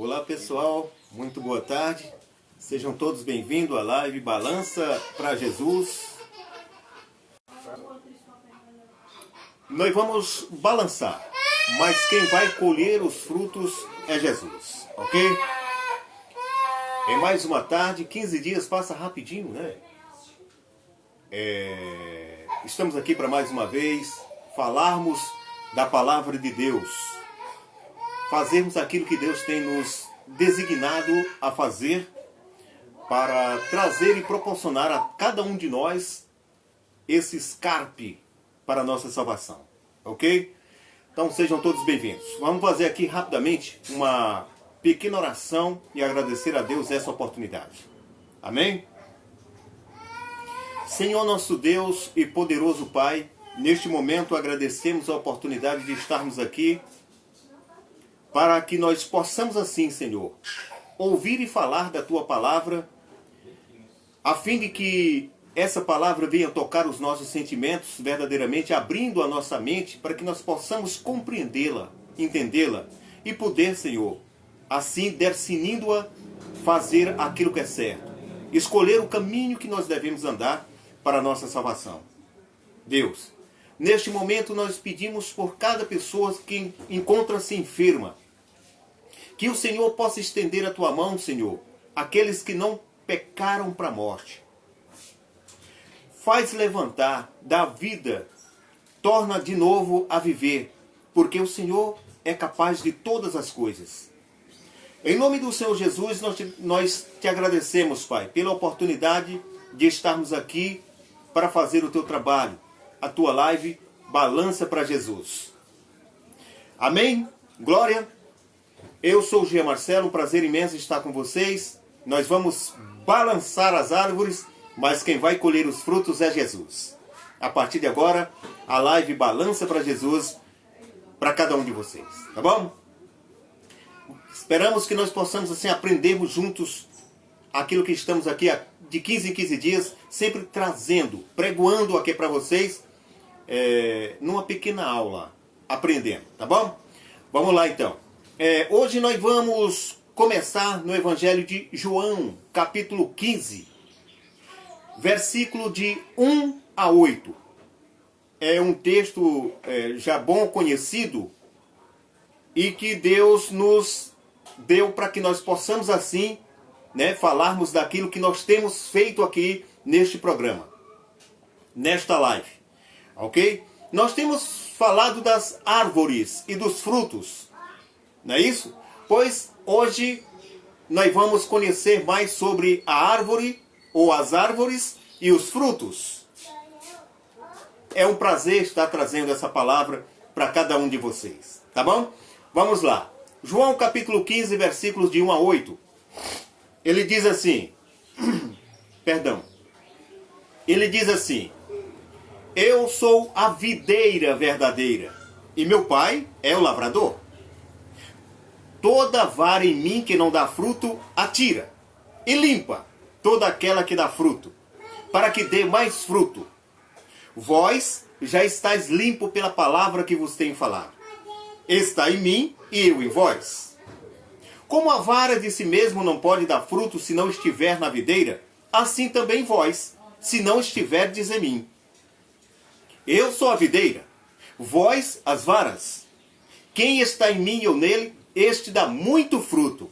Olá pessoal, muito boa tarde. Sejam todos bem-vindos à live Balança para Jesus. Nós vamos balançar, mas quem vai colher os frutos é Jesus, ok? Em mais uma tarde, 15 dias passa rapidinho, né? Estamos aqui para mais uma vez falarmos da palavra de Deus. Fazermos aquilo que Deus tem nos designado a fazer para trazer e proporcionar a cada um de nós esse escape para a nossa salvação, ok? Então sejam todos bem-vindos. Vamos fazer aqui rapidamente uma pequena oração e agradecer a Deus essa oportunidade. Amém? Senhor nosso Deus e poderoso Pai, neste momento agradecemos a oportunidade de estarmos aqui para que nós possamos assim, Senhor, ouvir e falar da Tua palavra, a fim de que essa palavra venha tocar os nossos sentimentos verdadeiramente, abrindo a nossa mente para que nós possamos compreendê-la, entendê-la e poder, Senhor, assim, decidindo-a fazer aquilo que é certo, escolher o caminho que nós devemos andar para a nossa salvação. Deus, neste momento nós pedimos por cada pessoa que encontra-se enferma, que o Senhor possa estender a Tua mão, Senhor, àqueles que não pecaram para a morte. Faz levantar, dá vida, torna de novo a viver, porque o Senhor é capaz de todas as coisas. Em nome do Senhor Jesus, nós te agradecemos, Pai, pela oportunidade de estarmos aqui para fazer o Teu trabalho, a Tua live Balança para Jesus. Amém? Glória! Eu sou o Gia Marcelo, um prazer imenso estar com vocês. Nós vamos balançar as árvores, mas quem vai colher os frutos é Jesus. A partir de agora, a live Balança para Jesus para cada um de vocês, tá bom? Esperamos que nós possamos assim aprendermos juntos aquilo que estamos aqui de 15 em 15 dias, sempre trazendo, pregoando aqui para vocês, numa pequena aula, aprendendo, tá bom? Vamos lá então. Hoje nós vamos começar no Evangelho de João, capítulo 15, versículo de 1 a 8. É um texto já bom conhecido e que Deus nos deu para que nós possamos assim, né, falarmos daquilo que nós temos feito aqui neste programa, nesta live, ok? Nós temos falado das árvores e dos frutos, não é isso? Pois hoje nós vamos conhecer mais sobre a árvore ou as árvores e os frutos. É um prazer estar trazendo essa palavra para cada um de vocês, tá bom? Vamos lá. João capítulo 15, versículos de 1 a 8. Ele diz assim, ele diz assim: eu sou a videira verdadeira, e meu pai é o lavrador. Toda vara em mim que não dá fruto, atira, e limpa toda aquela que dá fruto, para que dê mais fruto. Vós já estáis limpo pela palavra que vos tenho falado. Está em mim e eu em vós. Como a vara de si mesmo não pode dar fruto se não estiver na videira, assim também vós, se não estiverdes em mim. Eu sou a videira, vós as varas. Quem está em mim e eu nele, este dá muito fruto,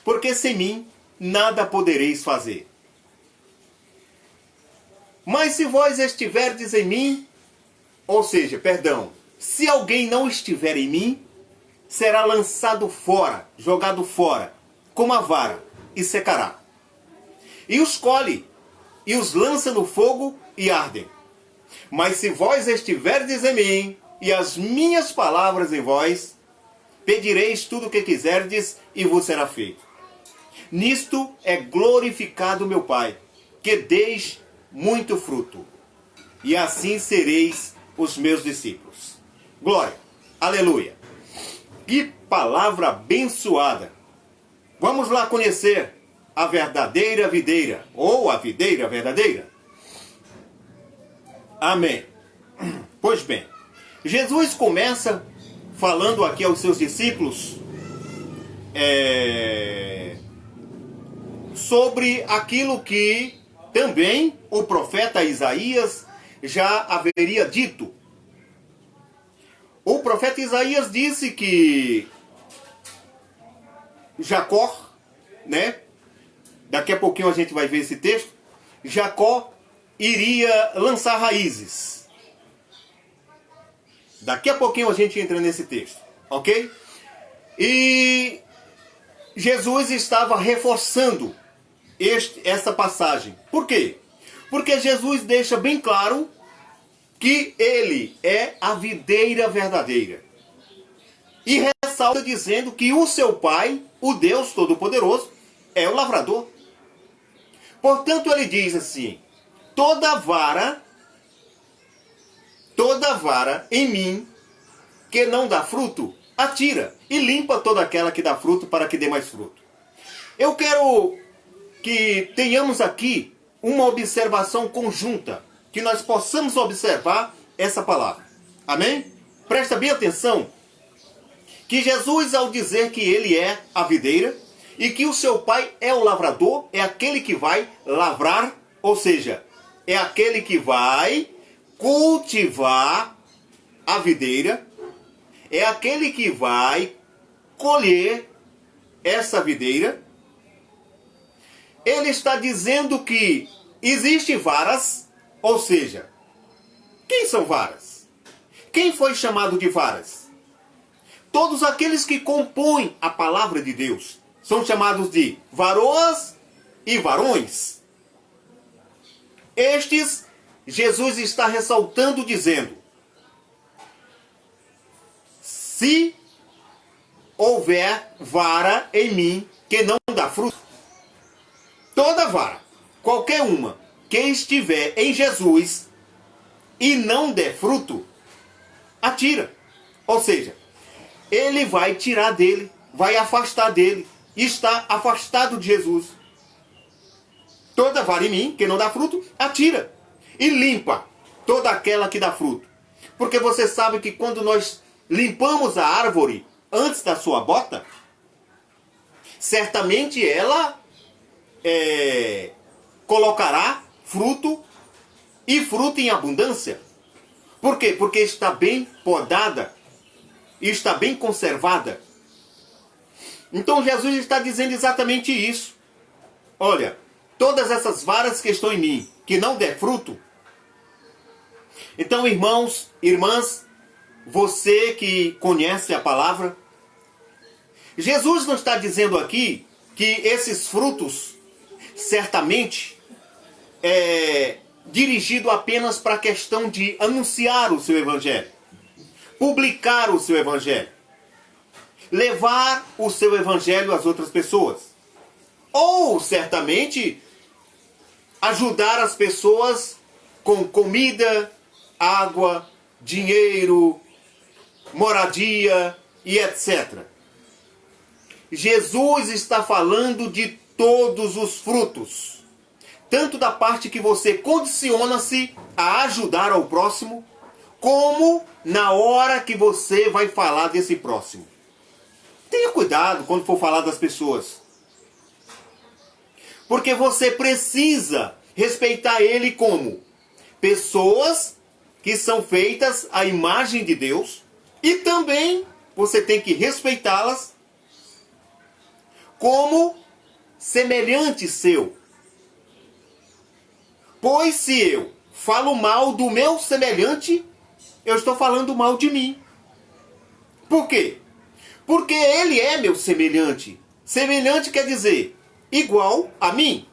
porque sem mim nada podereis fazer. Mas se vós estiverdes em mim, se alguém não estiver em mim, será lançado fora, jogado fora, como a vara, e secará. E os colhe, e os lança no fogo, e ardem. Mas se vós estiverdes em mim, e as minhas palavras em vós, pedireis tudo o que quiserdes, e vos será feito. Nisto é glorificado meu Pai, que deis muito fruto, e assim sereis os meus discípulos. Glória, aleluia. Que palavra abençoada. Vamos lá conhecer a verdadeira videira, ou a videira verdadeira. Amém. Pois bem, Jesus começa falando aqui aos seus discípulos sobre aquilo que também o profeta Isaías já haveria dito. O profeta Isaías disse que Jacó, né? Daqui a pouquinho a gente vai ver esse texto. Jacó iria lançar raízes. Daqui a pouquinho a gente entra nesse texto, ok? E Jesus estava reforçando essa passagem. Por quê? Porque Jesus deixa bem claro que ele é a videira verdadeira. E ressalta dizendo que o seu Pai, o Deus Todo-Poderoso, é o lavrador. Portanto, ele diz assim: toda vara em mim que não dá fruto, atira e limpa toda aquela que dá fruto para que dê mais fruto. Eu quero que tenhamos aqui uma observação conjunta, que nós possamos observar essa palavra. Amém? Presta bem atenção que Jesus, ao dizer que ele é a videira e que o seu Pai é o lavrador, é aquele que vai lavrar, ou seja, é aquele que vai cultivar a videira, é aquele que vai colher essa videira. Ele está dizendo que existem varas, ou seja, quem são varas? Quem foi chamado de varas? Todos aqueles que compõem a palavra de Deus são chamados de varoas e varões. Estes, Jesus está ressaltando dizendo: se houver vara em mim que não dá fruto, toda vara, qualquer uma, que estiver em Jesus e não der fruto, atira. Ou seja, ele vai tirar dele, vai afastar dele, está afastado de Jesus. Toda vara em mim que não dá fruto, atira e limpa toda aquela que dá fruto. Porque você sabe que quando nós limpamos a árvore antes da sua bota, certamente ela colocará fruto, e fruto em abundância. Por quê? Porque está bem podada, está bem conservada. Então Jesus está dizendo exatamente isso. Olha, todas essas varas que estão em mim, que não der fruto. Então, irmãos, irmãs, você que conhece a palavra, Jesus não está dizendo aqui que esses frutos certamente dirigido apenas para a questão de anunciar o seu evangelho, publicar o seu evangelho, levar o seu evangelho às outras pessoas, ou certamente ajudar as pessoas com comida, água, dinheiro, moradia e etc. Jesus está falando de todos os frutos, tanto da parte que você condiciona-se a ajudar ao próximo, como na hora que você vai falar desse próximo. Tenha cuidado quando for falar das pessoas, porque você precisa respeitar ele como pessoas que são feitas à imagem de Deus, e também você tem que respeitá-las como semelhante seu. Pois se eu falo mal do meu semelhante, eu estou falando mal de mim. Por quê? Porque ele é meu semelhante. Semelhante quer dizer igual a mim.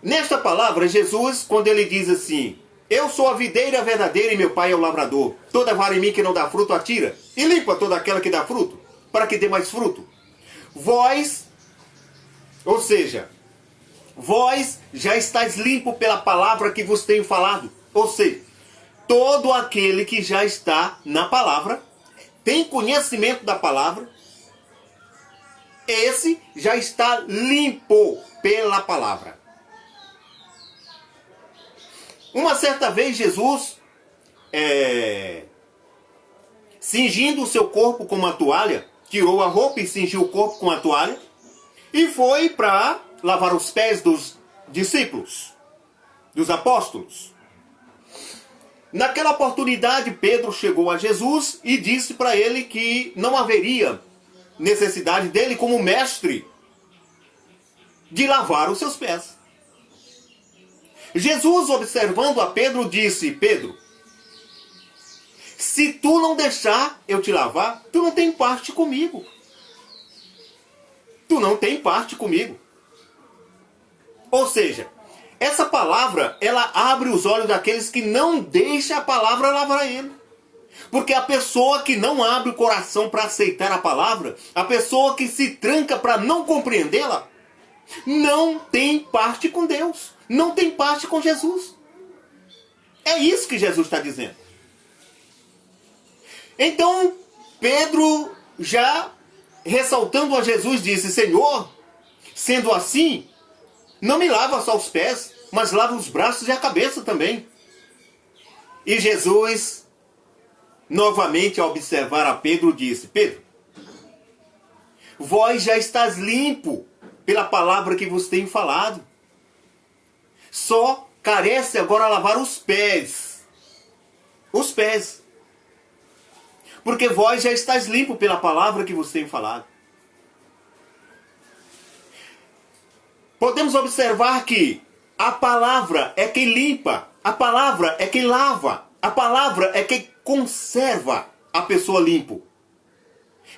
Nesta palavra, Jesus, quando ele diz assim: eu sou a videira verdadeira e meu Pai é o lavrador. Toda vara em mim que não dá fruto, atira. E limpa toda aquela que dá fruto, para que dê mais fruto. Vós, ou seja, vós já estáis limpo pela palavra que vos tenho falado. Ou seja, todo aquele que já está na palavra, tem conhecimento da palavra, esse já está limpo pela palavra. Uma certa vez Jesus cingindo o seu corpo com uma toalha, tirou a roupa e cingiu o corpo com a toalha, e foi para lavar os pés dos discípulos, dos apóstolos. Naquela oportunidade, Pedro chegou a Jesus e disse para ele que não haveria necessidade dele, como mestre, de lavar os seus pés. Jesus, observando a Pedro, disse: Pedro, se tu não deixar eu te lavar, tu não tem parte comigo. Tu não tem parte comigo. Ou seja, essa palavra, ela abre os olhos daqueles que não deixam a palavra lavar ele. Porque a pessoa que não abre o coração para aceitar a palavra, a pessoa que se tranca para não compreendê-la, não tem parte com Deus. Não tem parte com Jesus. É isso que Jesus está dizendo. Então, Pedro, já ressaltando a Jesus, disse: Senhor, sendo assim, não me lava só os pés, mas lava os braços e a cabeça também. E Jesus, novamente, ao observar a Pedro, disse: Pedro, vós já estás limpo pela palavra que vos tenho falado. Só carece agora lavar os pés. Os pés. Porque vós já estáis limpo pela palavra que vos tenho falado. Podemos observar que a palavra é quem limpa, a palavra é quem lava, a palavra é quem conserva a pessoa limpo.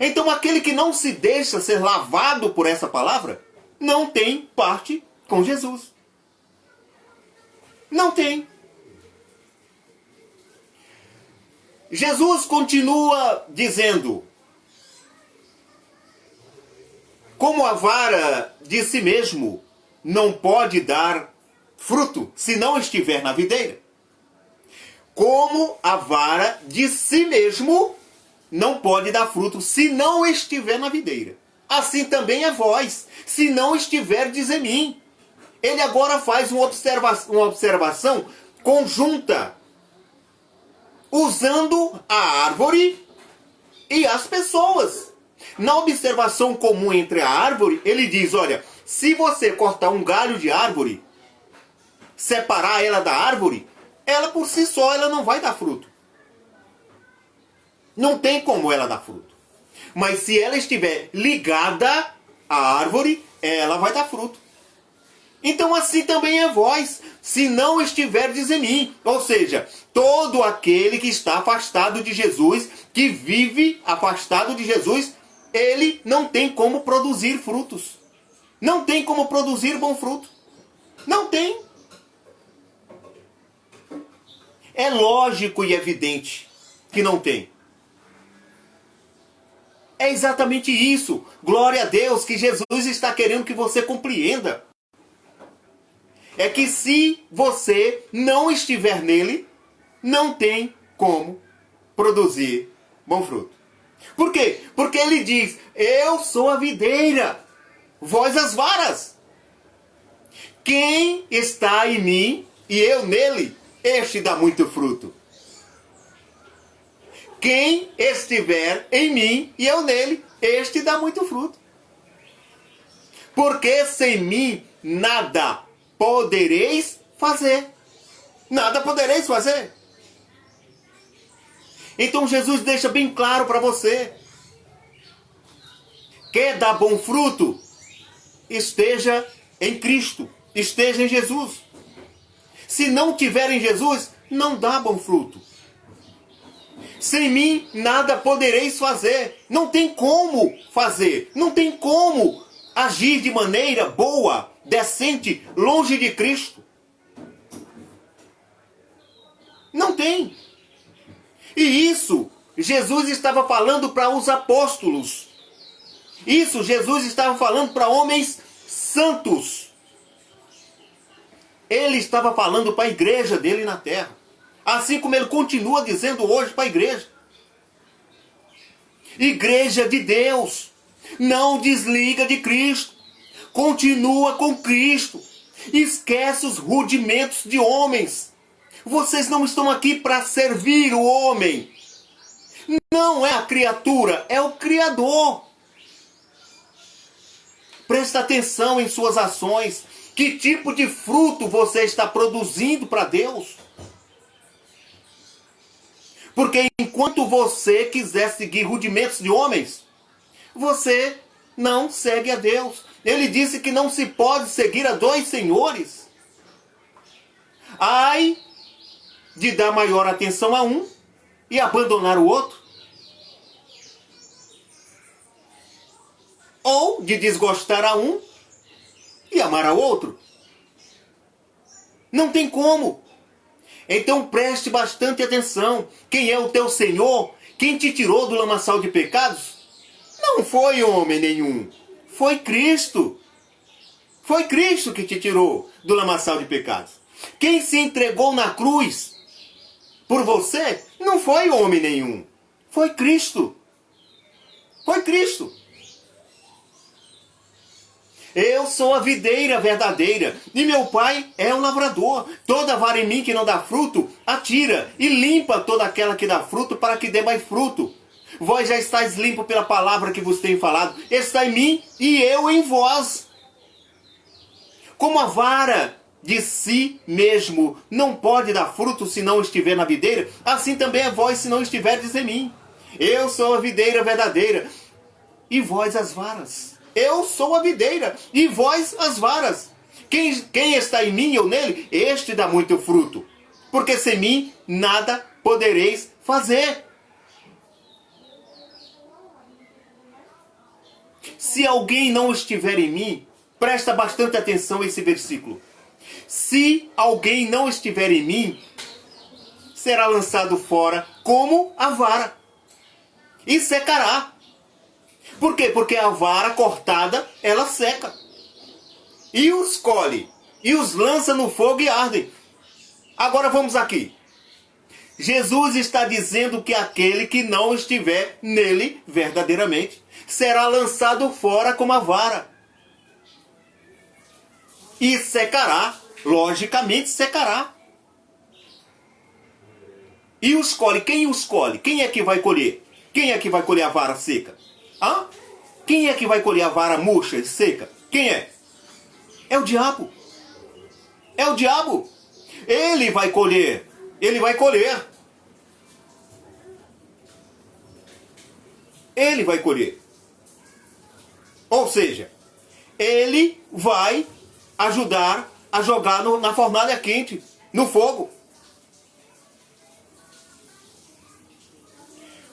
Então aquele que não se deixa ser lavado por essa palavra, não tem parte com Jesus. Não tem. Jesus continua dizendo: como a vara de si mesmo não pode dar fruto se não estiver na videira. Como a vara de si mesmo não pode dar fruto se não estiver na videira. Assim também é vós, se não estiverdes em mim. Ele agora faz uma observação conjunta, usando a árvore e as pessoas. Na observação comum entre a árvore, ele diz: olha, se você cortar um galho de árvore, separar ela da árvore, ela por si só ela não vai dar fruto. Não tem como ela dar fruto. Mas se ela estiver ligada à árvore, ela vai dar fruto. Então assim também é vós, se não estiverdes em mim. Ou seja, todo aquele que está afastado de Jesus, que vive afastado de Jesus, ele não tem como produzir frutos. Não tem como produzir bom fruto. Não tem. É lógico e evidente que não tem. É exatamente isso. Glória a Deus que Jesus está querendo que você compreenda. É que se você não estiver nele, não tem como produzir bom fruto. Por quê? Porque ele diz: eu sou a videira, vós as varas. Quem está em mim e eu nele, este dá muito fruto. Quem estiver em mim e eu nele, este dá muito fruto. Porque sem mim nada podereis fazer. Nada podereis fazer. Então Jesus deixa bem claro para você: quer dar bom fruto? Esteja em Cristo, esteja em Jesus. Se não tiver em Jesus, não dá bom fruto. Sem mim nada podereis fazer. Não tem como fazer, não tem como agir de maneira boa, decente, longe de Cristo. Não tem. E isso Jesus estava falando para os apóstolos. Isso Jesus estava falando para homens santos. Ele estava falando para a igreja dele na terra. Assim como ele continua dizendo hoje para a igreja. Igreja de Deus, não desliga de Cristo. Continua com Cristo. Esquece os rudimentos de homens. Vocês não estão aqui para servir o homem. Não é a criatura, é o Criador. Presta atenção em suas ações. Que tipo de fruto você está produzindo para Deus? Porque enquanto você quiser seguir rudimentos de homens, você não segue a Deus. Ele disse que não se pode seguir a dois senhores. Ai de dar maior atenção a um e abandonar o outro. Ou de desgostar a um e amar ao outro. Não tem como. Então preste bastante atenção. Quem é o teu Senhor? Quem te tirou do lamaçal de pecados? Não foi homem nenhum. Foi Cristo. Foi Cristo que te tirou do lamaçal de pecados. Quem se entregou na cruz por você não foi homem nenhum. Foi Cristo. Foi Cristo. Eu sou a videira verdadeira, e meu pai é o lavrador. Toda vara em mim que não dá fruto, atira, e limpa toda aquela que dá fruto, para que dê mais fruto. Vós já estáis limpo pela palavra que vos tenho falado. Está em mim, e eu em vós. Como a vara de si mesmo não pode dar fruto se não estiver na videira, assim também é vós se não estiverdes em mim. Eu sou a videira verdadeira, e vós as varas. Eu sou a videira, e vós as varas. Quem está em mim ou nele, este dá muito fruto. Porque sem mim nada podereis fazer. Se alguém não estiver em mim, presta bastante atenção a esse versículo. Se alguém não estiver em mim, será lançado fora como a vara, e secará. Por quê? Porque a vara cortada, ela seca. E os colhe, e os lança no fogo e ardem. Agora vamos aqui. Jesus está dizendo que aquele que não estiver nele verdadeiramente será lançado fora como a vara. E secará, logicamente secará. E os colhe, quem os colhe? Quem é que vai colher? Quem é que vai colher a vara seca? Hã? Quem é que vai colher a vara murcha e seca? Quem é? É o diabo. É o diabo. Ele vai colher. Ele vai colher. Ele vai colher. Ou seja, ele vai ajudar a jogar na fornalha quente, no fogo.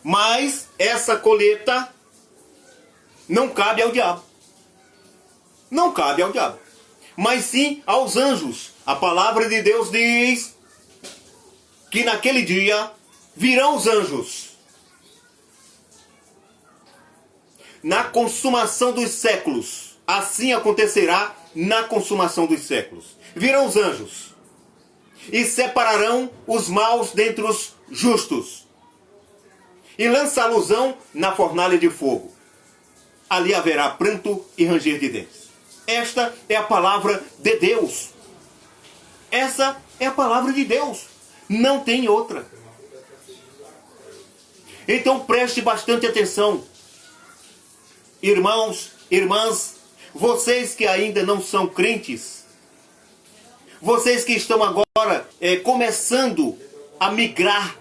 Mas essa colheita não cabe ao diabo. Não cabe ao diabo. Mas sim aos anjos. A palavra de Deus diz que naquele dia virão os anjos. Na consumação dos séculos. Assim acontecerá na consumação dos séculos. Virão os anjos. E separarão os maus dentre os justos. E lançá-los-ão na fornalha de fogo. Ali haverá pranto e ranger de dentes. Esta é a palavra de Deus. Essa é a palavra de Deus. Não tem outra. Então preste bastante atenção. Irmãos, irmãs, vocês que ainda não são crentes, vocês que estão agora começando a migrar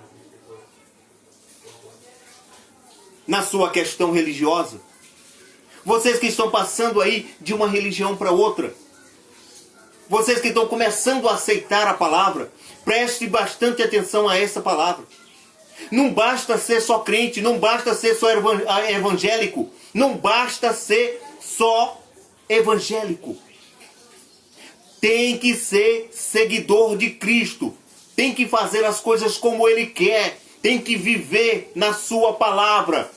na sua questão religiosa, vocês que estão passando aí de uma religião para outra, vocês que estão começando a aceitar a palavra, preste bastante atenção a essa palavra. Não basta ser só crente, não basta ser só evangélico, não basta ser só evangélico. Tem que ser seguidor de Cristo, tem que fazer as coisas como Ele quer, tem que viver na sua palavra.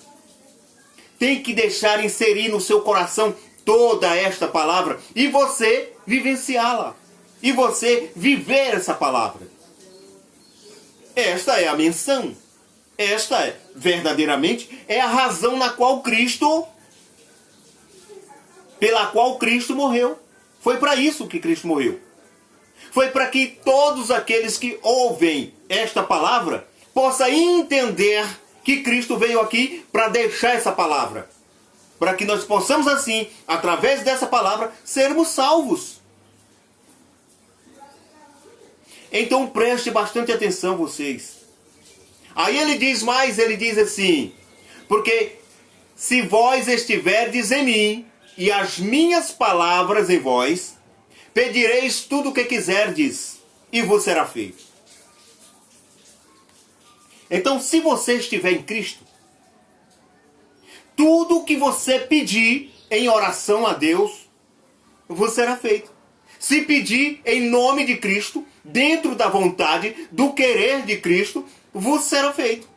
Tem que deixar inserir no seu coração toda esta palavra e você vivenciá-la. E você viver essa palavra. Esta é a menção. Esta é, verdadeiramente, é a razão pela qual Cristo morreu. Foi para isso que Cristo morreu. Foi para que todos aqueles que ouvem esta palavra possam entender que Cristo veio aqui para deixar essa palavra. Para que nós possamos assim, através dessa palavra, sermos salvos. Então preste bastante atenção vocês. Aí ele diz mais, ele diz assim, porque se vós estiverdes em mim, e as minhas palavras em vós, pedireis tudo o que quiserdes, e vos será feito. Então, se você estiver em Cristo, tudo o que você pedir em oração a Deus, vos será feito. Se pedir em nome de Cristo, dentro da vontade, do querer de Cristo, vos será feito.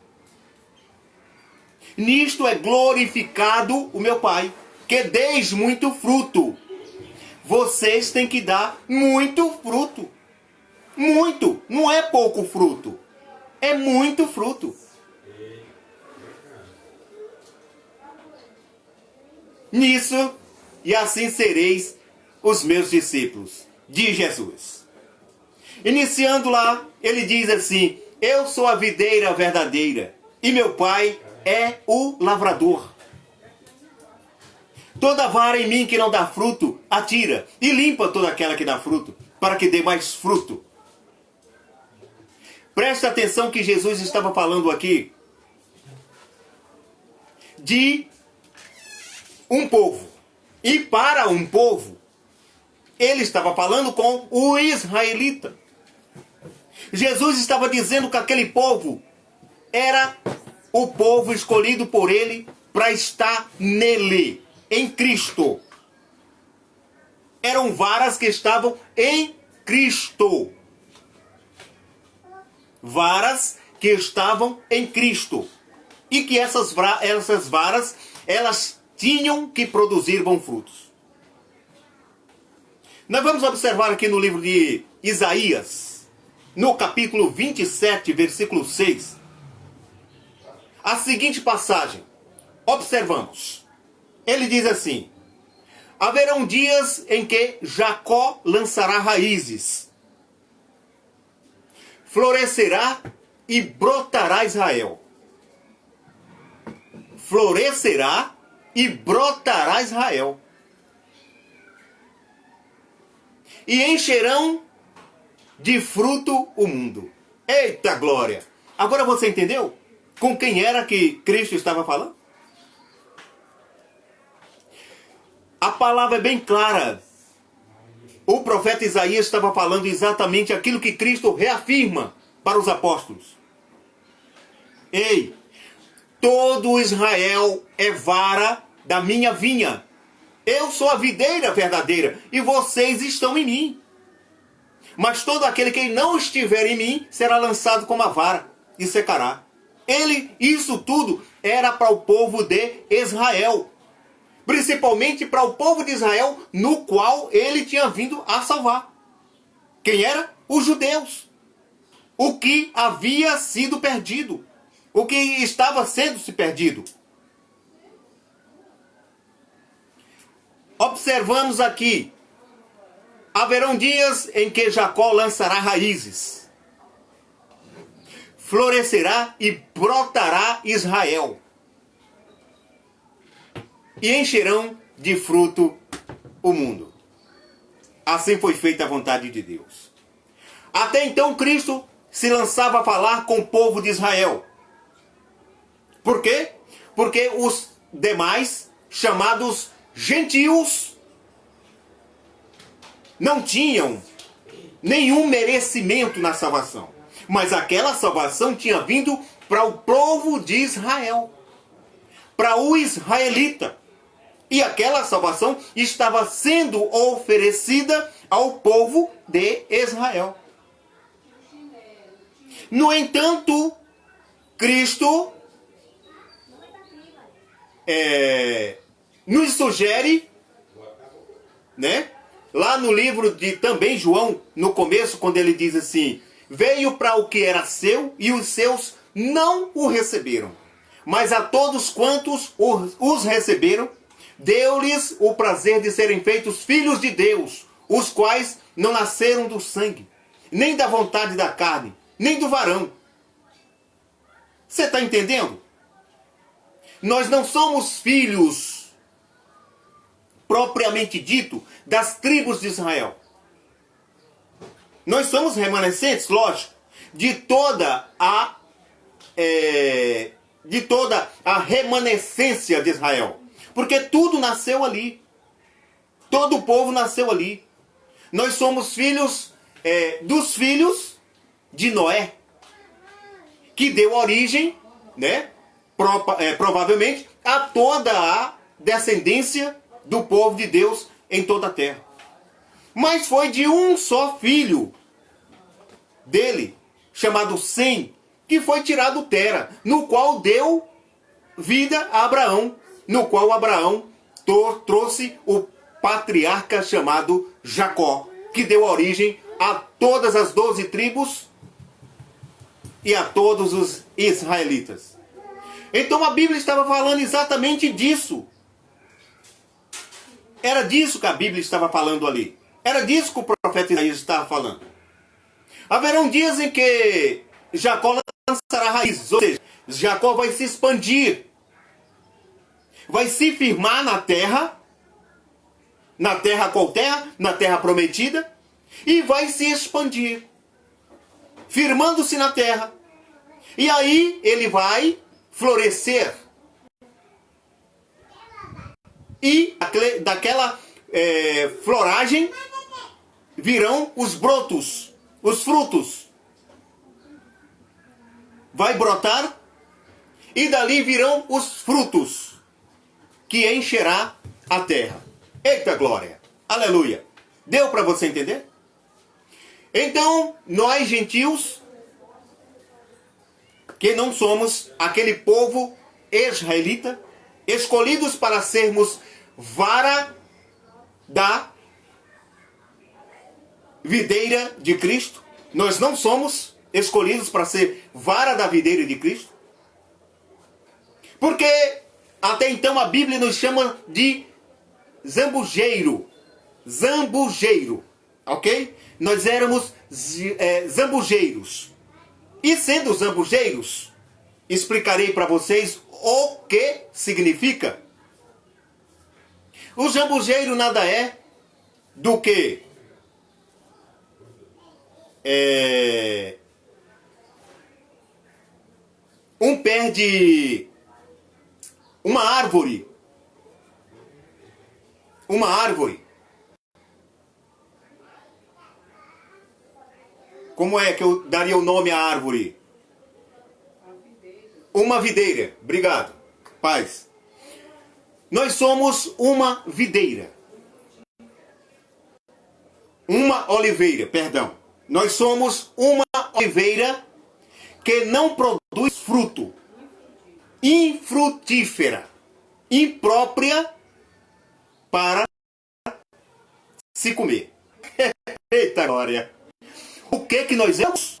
Nisto é glorificado o meu Pai, que deis muito fruto. Vocês têm que dar muito fruto. Muito, não é pouco fruto. É muito fruto. Nisso, e assim sereis os meus discípulos, diz Jesus. Iniciando lá, ele diz assim, eu sou a videira verdadeira, e meu Pai é o lavrador. Toda vara em mim que não dá fruto, atira, e limpa toda aquela que dá fruto, para que dê mais fruto. Presta atenção que Jesus estava falando aqui de um povo. E para um povo, ele estava falando com o israelita. Jesus estava dizendo que aquele povo era o povo escolhido por ele para estar nele, em Cristo. Eram varas que estavam em Cristo. Varas que estavam em Cristo. E que essas varas, elas tinham que produzir bons frutos. Nós vamos observar aqui no livro de Isaías, no capítulo 27, versículo 6, a seguinte passagem. Observamos. Ele diz assim, haverão dias em que Jacó lançará raízes, florescerá e brotará Israel. Florescerá e brotará Israel. E encherão de fruto o mundo. Eita glória! Agora você entendeu com quem era que Cristo estava falando? A palavra é bem clara. O profeta Isaías estava falando exatamente aquilo que Cristo reafirma para os apóstolos. Ei, todo Israel é vara da minha vinha. Eu sou a videira verdadeira e vocês estão em mim. Mas todo aquele que não estiver em mim será lançado como a vara e secará. Isso tudo era para o povo de Israel. Principalmente para o povo de Israel, no qual ele tinha vindo a salvar. Quem era? Os judeus. O que havia sido perdido. O que estava sendo se perdido. Observamos aqui. Haverão dias em que Jacó lançará raízes. Florescerá e brotará Israel. E encherão de fruto o mundo. Assim foi feita a vontade de Deus. Até então Cristo se lançava a falar com o povo de Israel. Por quê? Porque os demais, chamados gentios, não tinham nenhum merecimento na salvação. Mas aquela salvação tinha vindo para o povo de Israel. Para o israelita. E aquela salvação estava sendo oferecida ao povo de Israel. No entanto, Cristo nos sugere, né? Lá no livro de também João, no começo, quando ele diz assim, veio para o que era seu e os seus não o receberam. Mas a todos quantos os receberam, deu-lhes o prazer de serem feitos filhos de Deus, os quais não nasceram do sangue, nem da vontade da carne, nem do varão. Você está entendendo? Nós não somos filhos, propriamente dito, das tribos de Israel. Nós somos remanescentes, lógico, de toda a remanescência de Israel. Porque tudo nasceu ali. Todo o povo nasceu ali. Nós somos filhos dos filhos de Noé, que deu origem, né, provavelmente, a toda a descendência do povo de Deus em toda a terra. Mas foi de um só filho dele, chamado Sem, que foi tirado Tera, no qual deu vida a Abraão, no qual Abraão trouxe o patriarca chamado Jacó, que deu origem a todas as 12 tribos e a todos os israelitas. Então a Bíblia estava falando exatamente disso. Era disso que a Bíblia estava falando ali. Era disso que o profeta Isaías estava falando. Haverão dias em que Jacó lançará raízes, ou seja, Jacó vai se expandir, vai se firmar na terra qual terra? Na terra prometida, e vai se expandir, firmando-se na terra. E aí ele vai florescer. E daquela floragem virão os brotos, os frutos. Vai brotar e dali virão os frutos que encherá a terra. Eita glória! Aleluia! Deu para você entender? Então, nós gentios, que não somos aquele povo israelita, escolhidos para sermos vara da videira de Cristo, nós não somos escolhidos para ser vara da videira de Cristo, porque até então a Bíblia nos chama de zambujeiro, ok? Nós éramos zambujeiros. E sendo zambujeiros, explicarei para vocês o que significa. O zambujeiro nada é do que um pé de uma árvore. Uma árvore. Como é que eu daria o nome à árvore? Uma videira. Obrigado. Paz. Nós somos uma videira. Uma oliveira, perdão. Nós somos uma oliveira que não produz fruto. Infrutífera. Imprópria para se comer. Eita glória! O que nós éramos?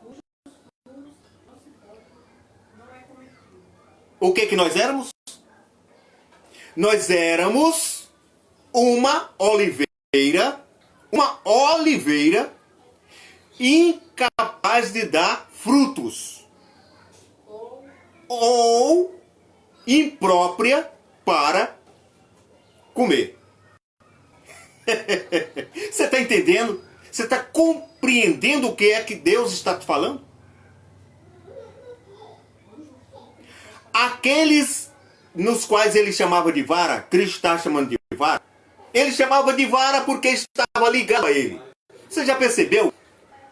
O que nós éramos? Nós éramos uma oliveira incapaz de dar frutos. Ou imprópria para comer. Você está entendendo? Você está compreendendo o que é que Deus está te falando? Aqueles nos quais ele chamava de vara, Cristo está chamando de vara, ele chamava de vara porque estava ligado a ele. Você já percebeu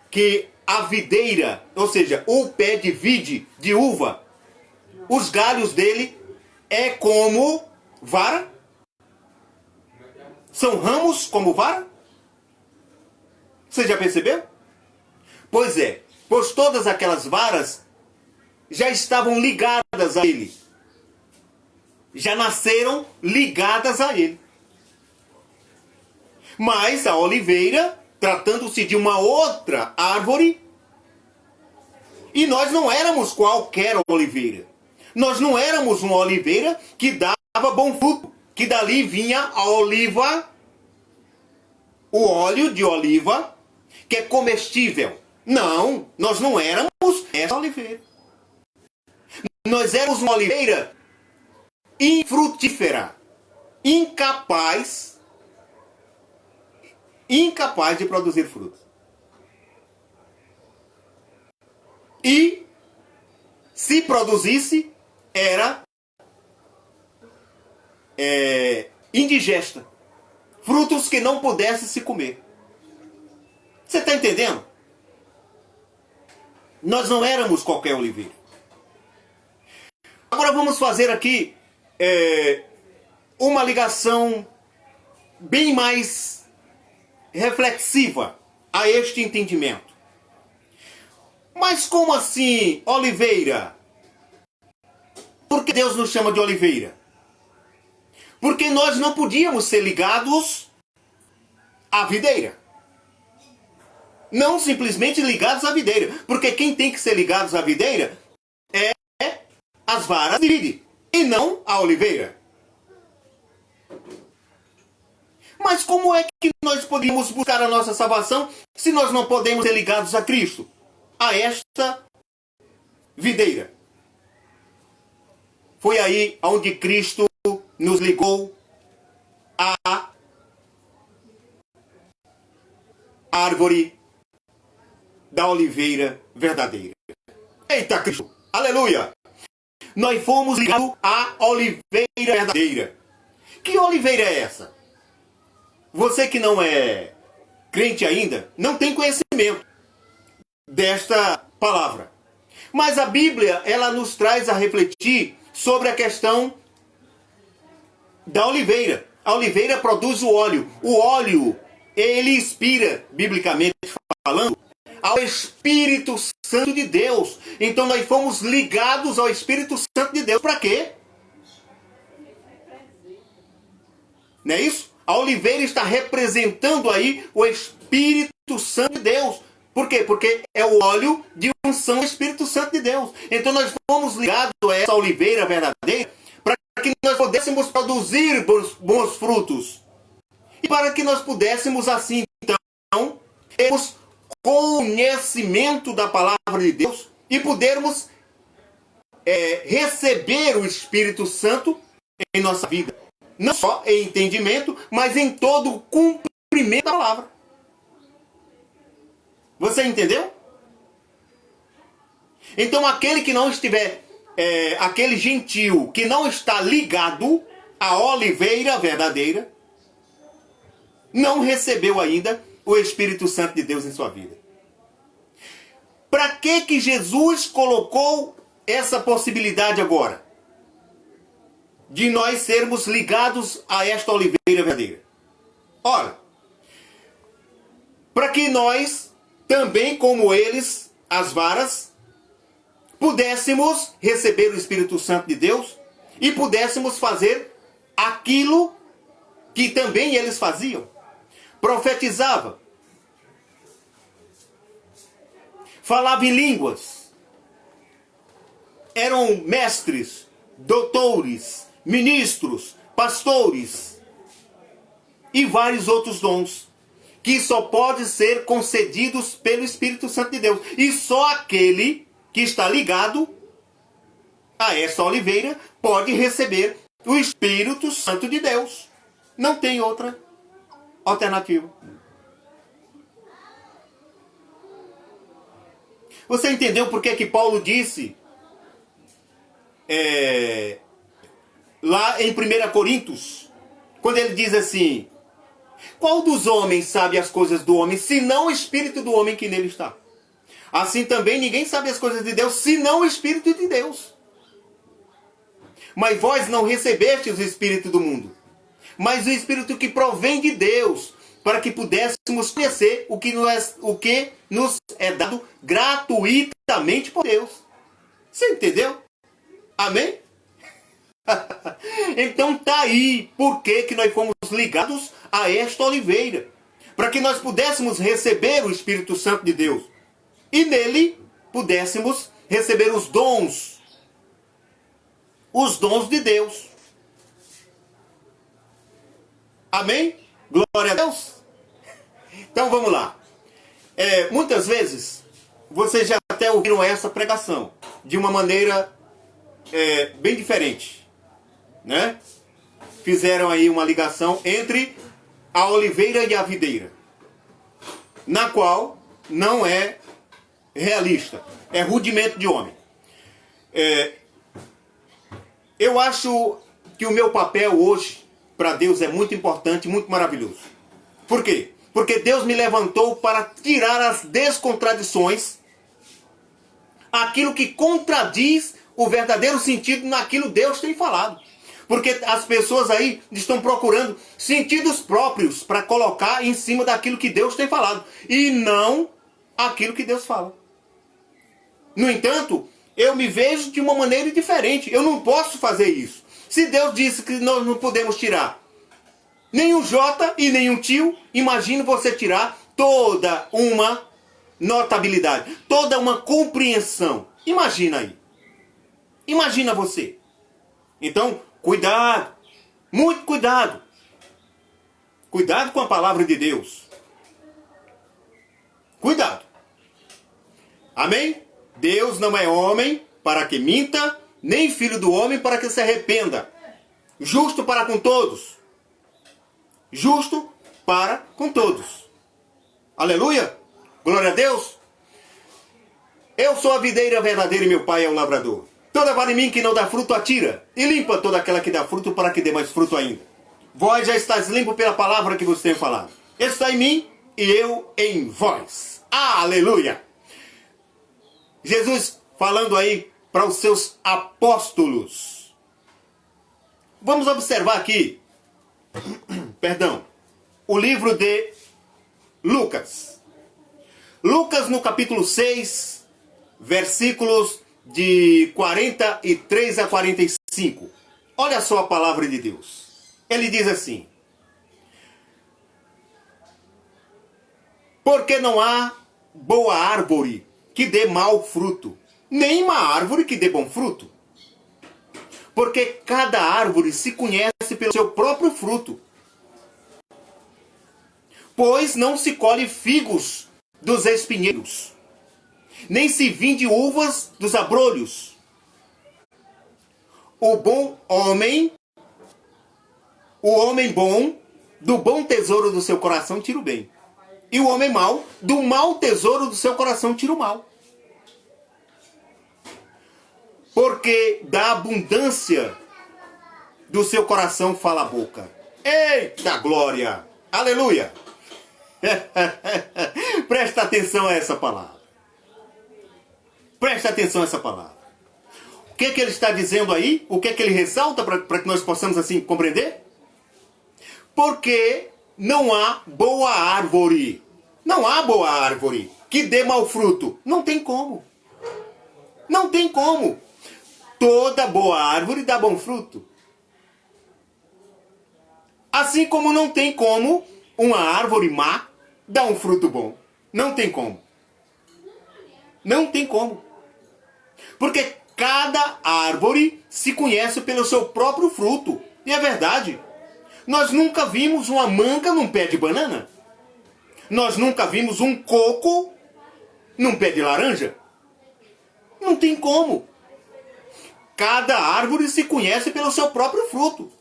que a videira, ou seja, o pé de vide, de uva, os galhos dele é como vara? São ramos como vara? Você já percebeu? Pois é, pois todas aquelas varas já estavam ligadas a ele. Já nasceram ligadas a ele. Mas a oliveira, tratando-se de uma outra árvore, e nós não éramos qualquer oliveira. Nós não éramos uma oliveira que dava bom fruto, que dali vinha a oliva, o óleo de oliva, que é comestível. Não, nós não éramos essa oliveira. Nós éramos uma oliveira infrutífera, incapaz de produzir fruto. E se produzisse, era indigesta. Frutos que não pudesse se comer. Você está entendendo? Nós não éramos qualquer oliveira. Agora vamos fazer aqui uma ligação bem mais reflexiva a este entendimento. Mas como assim, oliveira? Por que Deus nos chama de oliveira? Porque nós não podíamos ser ligados à videira. Não simplesmente ligados à videira. Porque quem tem que ser ligados à videira é as varas de vide, e não a oliveira. Mas como é que nós podemos buscar a nossa salvação se nós não podemos ser ligados a Cristo? A esta videira. Foi aí onde Cristo nos ligou à árvore da oliveira verdadeira. Eita Cristo! Aleluia! Nós fomos ligados à oliveira verdadeira. Que oliveira é essa? Você que não é crente ainda, não tem conhecimento desta palavra. Mas a Bíblia, ela nos traz a refletir sobre a questão da oliveira. A oliveira produz o óleo. O óleo, ele inspira, biblicamente falando, ao Espírito Santo de Deus. Então nós fomos ligados ao Espírito Santo de Deus. Para quê? Não é isso? A oliveira está representando aí o Espírito Santo de Deus. Por quê? Porque é o óleo de unção do Espírito Santo de Deus. Então nós fomos ligados a essa oliveira verdadeira para que nós pudéssemos produzir bons frutos. E para que nós pudéssemos assim, então, termos conhecimento da palavra de Deus e podermos receber o Espírito Santo em nossa vida. Não só em entendimento, mas em todo o cumprimento da palavra. Você entendeu? Então aquele que não estiver, aquele gentio que não está ligado à oliveira verdadeira, não recebeu ainda o Espírito Santo de Deus em sua vida. Para que Jesus colocou essa possibilidade agora? De nós sermos ligados a esta oliveira verdadeira. Ora, para que nós, também como eles, as varas, pudéssemos receber o Espírito Santo de Deus e pudéssemos fazer aquilo que também eles faziam. Profetizava, falava em línguas, eram mestres, doutores, ministros, pastores e vários outros dons que só podem ser concedidos pelo Espírito Santo de Deus. E só aquele que está ligado a essa oliveira pode receber o Espírito Santo de Deus. Não tem outra alternativa. Você entendeu por que Paulo disse lá em 1 Coríntios, quando ele diz assim: qual dos homens sabe as coisas do homem, senão o Espírito do homem que nele está? Assim também ninguém sabe as coisas de Deus, senão o Espírito de Deus. Mas vós não recebestes o Espírito do mundo, mas o Espírito que provém de Deus, para que pudéssemos conhecer o que nos é dado gratuitamente por Deus. Você entendeu? Amém? Então tá aí por que nós fomos ligados a esta oliveira, para que nós pudéssemos receber o Espírito Santo de Deus e nele pudéssemos receber os dons de Deus. Amém? Glória a Deus. Então vamos lá. Muitas vezes vocês já até ouviram essa pregação de uma maneira bem diferente. né? Fizeram aí uma ligação entre a oliveira e a videira, na qual não é realista, é rudimento de homem. Eu acho que o meu papel hoje para Deus é muito importante, muito maravilhoso. Por quê? Porque Deus me levantou para tirar as descontradições, aquilo que contradiz o verdadeiro sentido naquilo que Deus tem falado. Porque as pessoas aí estão procurando sentidos próprios para colocar em cima daquilo que Deus tem falado, e não aquilo que Deus fala. No entanto, eu me vejo de uma maneira diferente. Eu não posso fazer isso. Se Deus disse que nós não podemos tirar nenhum J e nenhum tio, imagine você tirar toda uma notabilidade, toda uma compreensão. Imagina aí. Imagina você. Então, cuidado. Muito cuidado. Cuidado com a palavra de Deus. Cuidado. Amém? Deus não é homem para que minta, nem filho do homem para que se arrependa. Justo para com todos. Justo para com todos. Aleluia! Glória a Deus! Eu sou a videira verdadeira e meu pai é o lavrador. Toda vara em mim que não dá fruto atira, e limpa toda aquela que dá fruto para que dê mais fruto ainda. Vós já estáis limpo pela palavra que vos tenho falado. Está em mim e eu em vós. Aleluia! Jesus falando aí para os seus apóstolos. Vamos observar aqui, perdão, o livro de Lucas. Lucas no capítulo 6, versículos de 43 a 45. Olha só a palavra de Deus. Ele diz assim: porque não há boa árvore que dê mau fruto, nem uma árvore que dê bom fruto. Porque cada árvore se conhece pelo seu próprio fruto. Pois não se colhe figos dos espinheiros, nem se vinde uvas dos abrolhos. O homem bom, do bom tesouro do seu coração tira o bem. E o homem mau, do mau tesouro do seu coração tira o mal. Porque da abundância do seu coração fala a boca. Eita glória! Aleluia! Presta atenção a essa palavra. Presta atenção a essa palavra. O que ele está dizendo aí? O que ele ressalta para que nós possamos assim compreender? Porque não há boa árvore. Não há boa árvore que dê mau fruto. Não tem como. Não tem como. Toda boa árvore dá bom fruto. Assim como não tem como uma árvore má dar um fruto bom. Não tem como. Não tem como. Porque cada árvore se conhece pelo seu próprio fruto. E é verdade. Nós nunca vimos uma manga num pé de banana. Nós nunca vimos um coco num pé de laranja. Não tem como. Cada árvore se conhece pelo seu próprio fruto.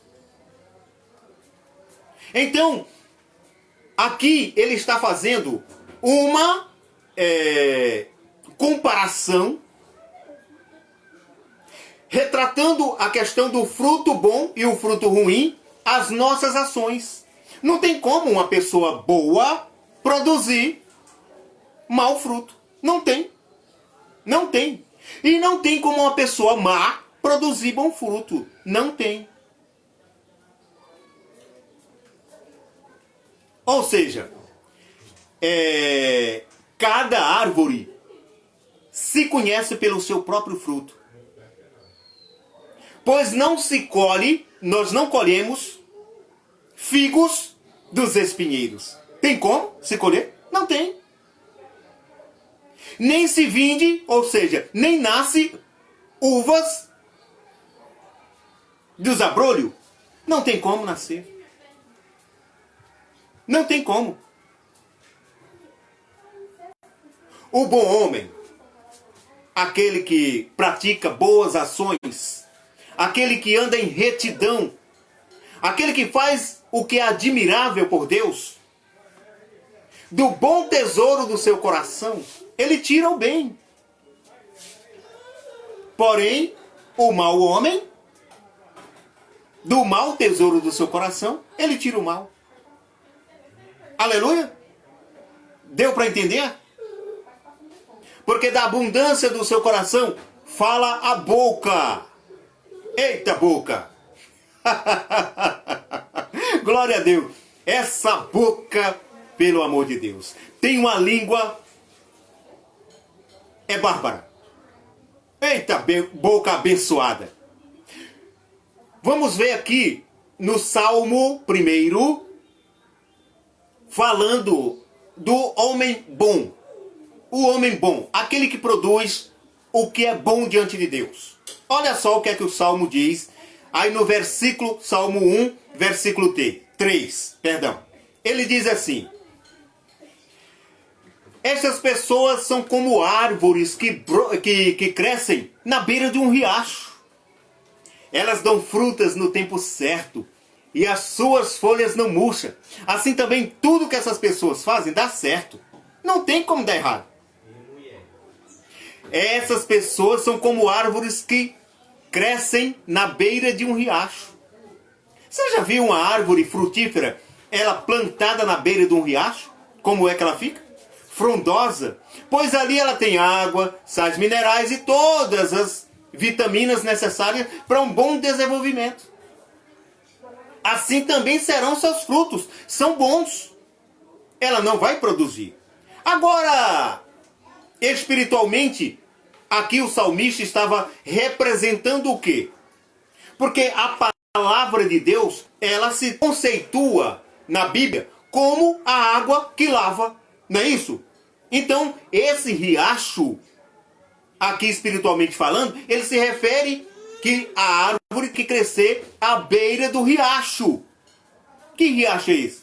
Então, aqui ele está fazendo uma comparação, retratando a questão do fruto bom e o fruto ruim, as nossas ações. Não tem como uma pessoa boa produzir mau fruto. Não tem. Não tem. E não tem como uma pessoa má produzir bom fruto. Não tem. Ou seja, cada árvore se conhece pelo seu próprio fruto. Pois não se colhe, nós não colhemos figos dos espinheiros. Tem como se colher? Não tem. Nem se vinde, ou seja, nem nasce uvas dos abrolhos. Não tem como nascer. Não tem como. O bom homem, aquele que pratica boas ações, aquele que anda em retidão, aquele que faz o que é admirável por Deus, do bom tesouro do seu coração, ele tira o bem. Porém, o mau homem, do mau tesouro do seu coração, ele tira o mal. Aleluia? Deu para entender? Porque da abundância do seu coração fala a boca. Eita boca! Glória a Deus! Essa boca, pelo amor de Deus, tem uma língua, é bárbara. Eita boca abençoada! Vamos ver aqui no Salmo 1, falando do homem bom. O homem bom, aquele que produz o que é bom diante de Deus. Olha só o que é que o Salmo diz, aí no versículo, Salmo 1, versículo 3, perdão. Ele diz assim: estas pessoas são como árvores que crescem na beira de um riacho. Elas dão frutas no tempo certo e as suas folhas não murcham. Assim também tudo que essas pessoas fazem dá certo. Não tem como dar errado. Essas pessoas são como árvores que crescem na beira de um riacho. Você já viu uma árvore frutífera, ela plantada na beira de um riacho? Como é que ela fica? Frondosa. Pois ali ela tem água, sais minerais e todas as vitaminas necessárias para um bom desenvolvimento. Assim também serão seus frutos. São bons. Ela não vai produzir. Agora, espiritualmente, aqui o salmista estava representando o quê? Porque a palavra de Deus, ela se conceitua na Bíblia como a água que lava. Não é isso? Então, esse riacho, aqui espiritualmente falando, ele se refere que a árvore que crescer à beira do riacho. Que riacho é esse?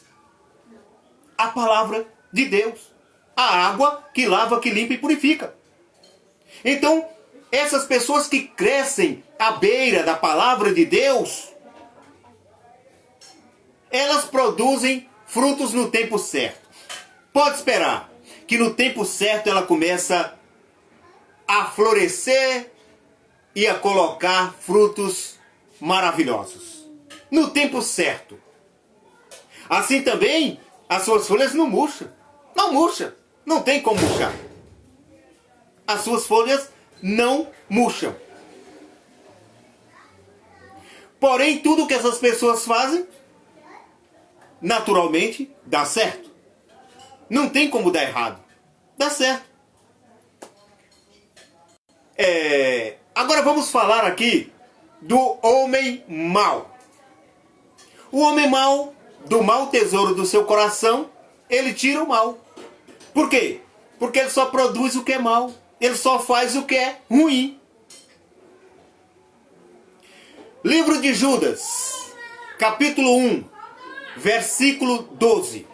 A palavra de Deus. A água que lava, que limpa e purifica. Então, essas pessoas que crescem à beira da palavra de Deus, elas produzem frutos no tempo certo. Pode esperar que no tempo certo ela começa a florescer e a colocar frutos maravilhosos. No tempo certo. Assim também, as suas folhas não murcham. Não murcham. Não tem como murchar. As suas folhas não murcham. Porém, tudo que essas pessoas fazem, naturalmente, dá certo. Não tem como dar errado. Dá certo. Agora vamos falar aqui do homem mau. O homem mau, do mau tesouro do seu coração, ele tira o mal. Por quê? Porque ele só produz o que é mal. Ele só faz o que é ruim. Livro de Judas, capítulo 1, versículo 12.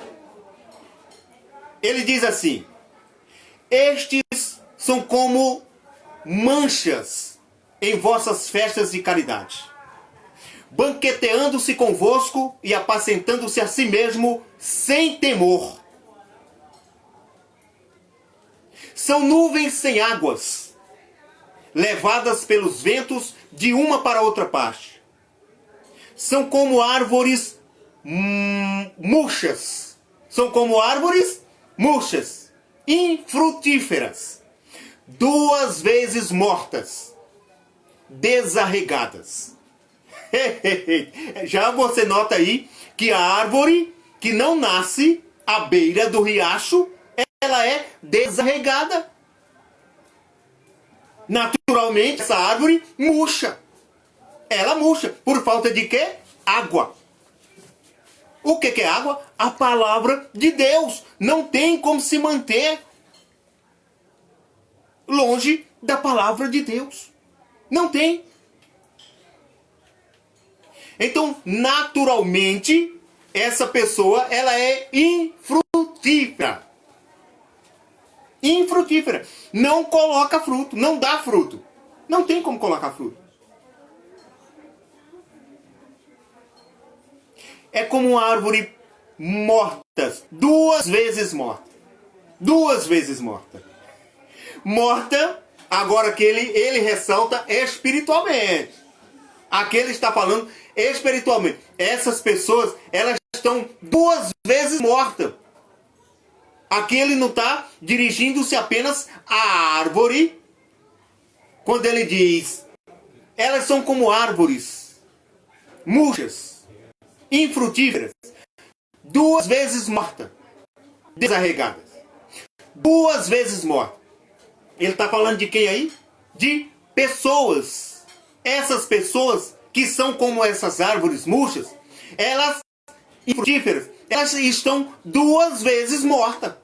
Ele diz assim: estes são como manchas em vossas festas de caridade, banqueteando-se convosco e apacentando-se a si mesmo sem temor. São nuvens sem águas, levadas pelos ventos de uma para outra parte. São como árvores murchas. São como árvores murchas, infrutíferas, 2 vezes mortas, desarregadas. Já você nota aí que a árvore que não nasce à beira do riacho, ela é desarregada. Naturalmente, essa árvore murcha. Ela murcha. Por falta de quê? Água. O que é água? A palavra de Deus. Não tem como se manter longe da palavra de Deus. Não tem. Então, naturalmente, essa pessoa, ela é infrutífera. Infrutífera. Não coloca fruto, não dá fruto. Não tem como colocar fruto. é como uma árvore morta, duas vezes morta. Duas vezes morta. Morta, agora que ele ressalta espiritualmente. Aqui ele está falando espiritualmente. Essas pessoas, elas estão duas vezes mortas. Aqui ele não está dirigindo-se apenas à árvore, quando ele diz, elas são como árvores murchas, infrutíferas, duas vezes mortas, desarregadas, duas vezes mortas. Ele está falando de quem aí? De pessoas. Essas pessoas que são como essas árvores murchas, elas infrutíferas, elas estão duas vezes mortas.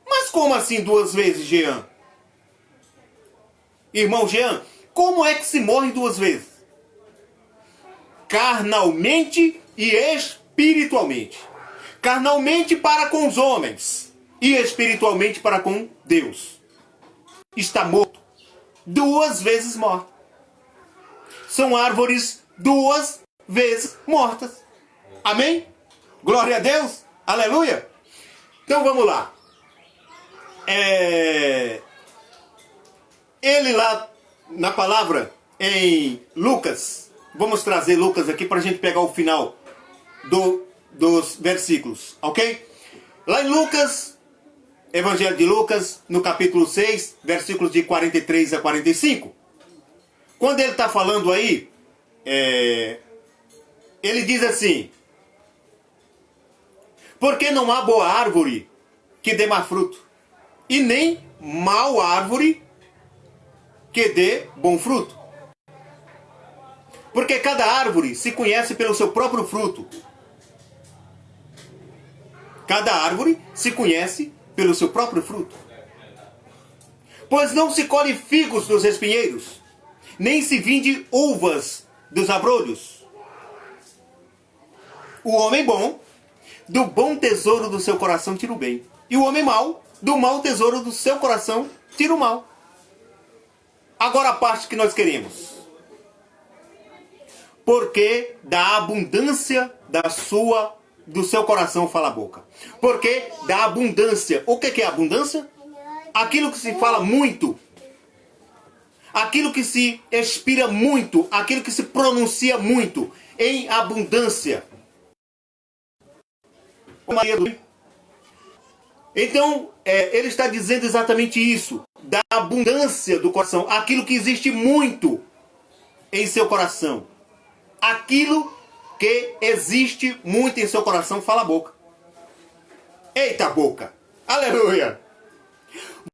Mas como assim duas vezes, Jean? Irmão Jean, como é que se morre duas vezes? Carnalmente e espiritualmente. Carnalmente para com os homens e espiritualmente para com Deus. Está morto. Duas vezes morto. São árvores duas vezes mortas. Amém? Glória a Deus. Aleluia. Então vamos lá. Ele lá na palavra em Lucas, vamos trazer Lucas aqui para a gente pegar o final dos versículos, ok? Lá em Lucas, Evangelho de Lucas, no capítulo 6, versículos de 43 a 45, quando ele está falando aí, ele diz assim: porque não há boa árvore que dê má fruto, e nem mau árvore que dê bom fruto. Porque cada árvore se conhece pelo seu próprio fruto. Cada árvore se conhece pelo seu próprio fruto. Pois não se colhe figos dos espinheiros, nem se vinde uvas dos abrolhos. O homem bom, do bom tesouro do seu coração tira o bem. E o homem mau, do mau tesouro do seu coração tira o mal. Agora a parte que nós queremos. Porque da abundância do seu coração fala a boca. Porque da abundância. O que é abundância? Aquilo que se fala muito. Aquilo que se expira muito. Aquilo que se pronuncia muito. Em abundância. Então, ele está dizendo exatamente isso. Da abundância do coração. Aquilo que existe muito em seu coração. Aquilo que existe muito em seu coração, fala a boca. Eita boca! Aleluia!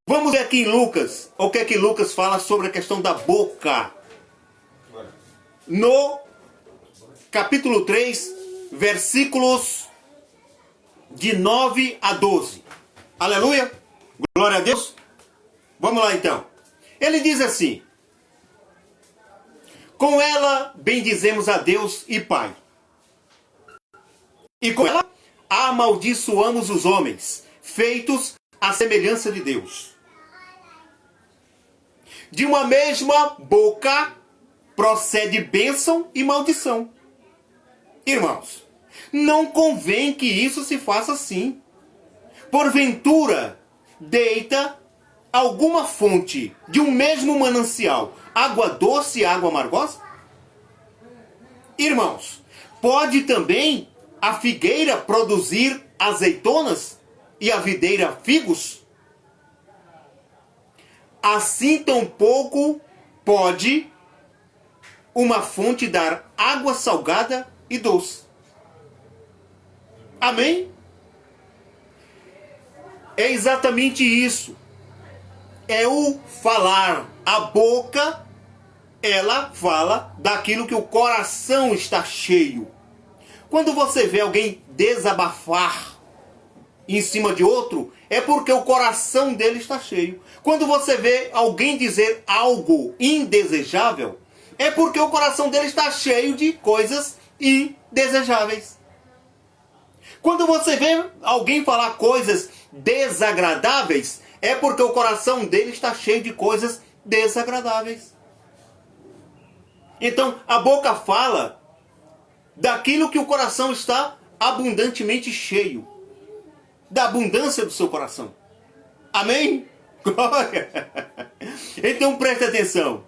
Vamos ver aqui em Lucas, o que é que Lucas fala sobre a questão da boca. No capítulo 3, versículos de 9 a 12. Aleluia! Glória a Deus! Vamos lá então. Ele diz assim: com ela bendizemos a Deus e Pai. E com ela amaldiçoamos os homens, feitos à semelhança de Deus. De uma mesma boca procede bênção e maldição. Irmãos, não convém que isso se faça assim. Porventura, deita alguma fonte de um mesmo manancial água doce e água amargosa? Irmãos, pode também a figueira produzir azeitonas e a videira figos? Assim tampouco pode uma fonte dar água salgada e doce. Amém? É exatamente isso. É o falar. A boca, ela fala daquilo que o coração está cheio. Quando você vê alguém desabafar em cima de outro, é porque o coração dele está cheio. Quando você vê alguém dizer algo indesejável, é porque o coração dele está cheio de coisas indesejáveis. Quando você vê alguém falar coisas desagradáveis, é porque o coração dele está cheio de coisas desagradáveis. Então, a boca fala daquilo que o coração está abundantemente cheio. Da abundância do seu coração. Amém? Glória! Então preste atenção.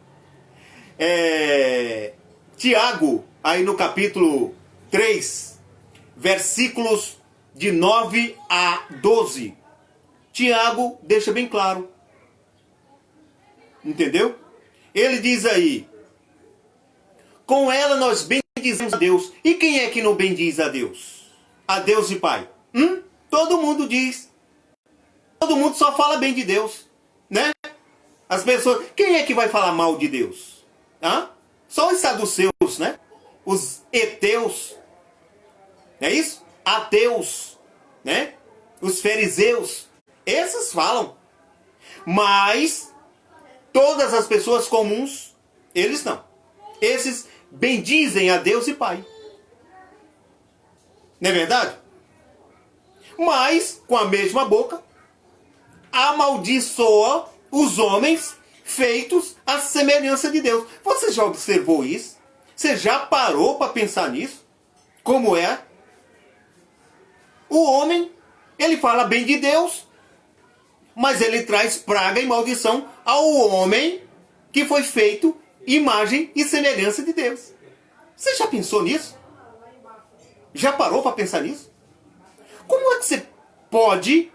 Tiago, aí no capítulo 3, versículos de 9 a 12. Tiago deixa bem claro. Entendeu? Ele diz aí: com ela nós bendizemos a Deus. E quem é que não bendiz a Deus? A Deus e Pai. Todo mundo diz. Todo mundo só fala bem de Deus. Né? As pessoas... Quem é que vai falar mal de Deus? Só os saduceus, né? Os heteus. Não é isso? Ateus. Né? Os fariseus. Esses falam. Mas todas as pessoas comuns, eles não. Esses bendizem a Deus e Pai. Não é verdade? Mas, com a mesma boca, amaldiçoa os homens feitos à semelhança de Deus. Você já observou isso? Você já parou para pensar nisso? Como é? O homem, ele fala bem de Deus, mas ele traz praga e maldição ao homem que foi feito imagem e semelhança de Deus. Você já pensou nisso? Já parou para pensar nisso? Como é que você pode